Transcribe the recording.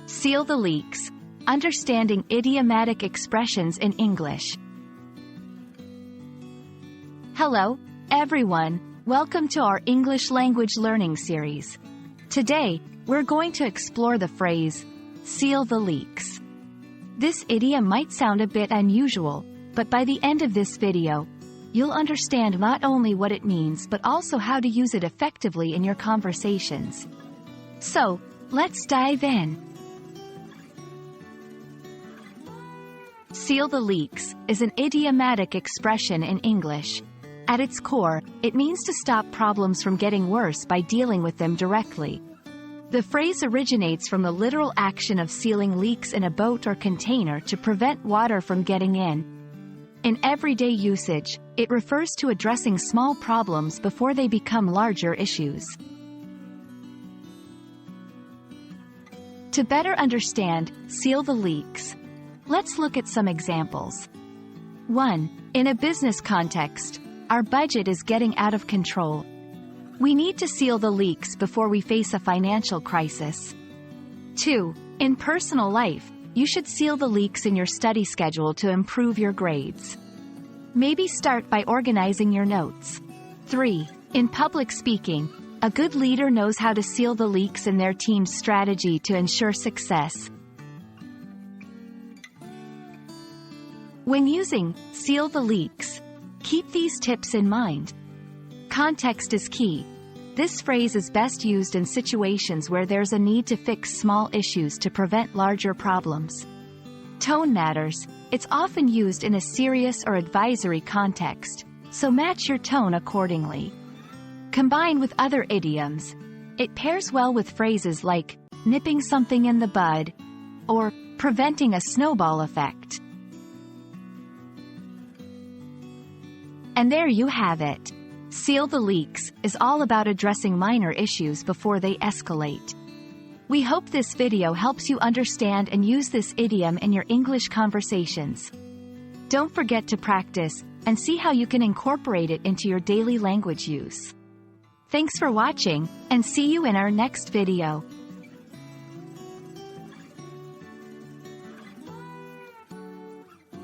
Seal the leaks. Understanding idiomatic expressions in English. Hello, everyone. Welcome to our English language learning series. Today, we're going to explore the phrase, seal the leaks. This idiom might sound a bit unusual, but by the end of this video, you'll understand not only what it means but also how to use it effectively in your conversations. So, let's dive in. Seal the leaks is an idiomatic expression in English. At its core, it means to stop problems from getting worse by dealing with them directly. The phrase originates from the literal action of sealing leaks in a boat or container to prevent water from getting in. In everyday usage, it refers to addressing small problems before they become larger issues. To better understand, seal the leaks, let's look at some examples. 1. In a business context, our budget is getting out of control. We need to seal the leaks before we face a financial crisis. 2. In personal life, you should seal the leaks in your study schedule to improve your grades. Maybe start by organizing your notes. 3. In public speaking, a good leader knows how to seal the leaks in their team's strategy to ensure success. When using seal the leaks, keep these tips in mind. Context is key. This phrase is best used in situations where there's a need to fix small issues to prevent larger problems. Tone matters. It's often used in a serious or advisory context, so match your tone accordingly. Combined with other idioms, it pairs well with phrases like nipping something in the bud or preventing a snowball effect. And there you have it. Seal the leaks is all about addressing minor issues before they escalate. We hope this video helps you understand and use this idiom in your English conversations. Don't forget to practice and see how you can incorporate it into your daily language use. Thanks for watching, and see you in our next video.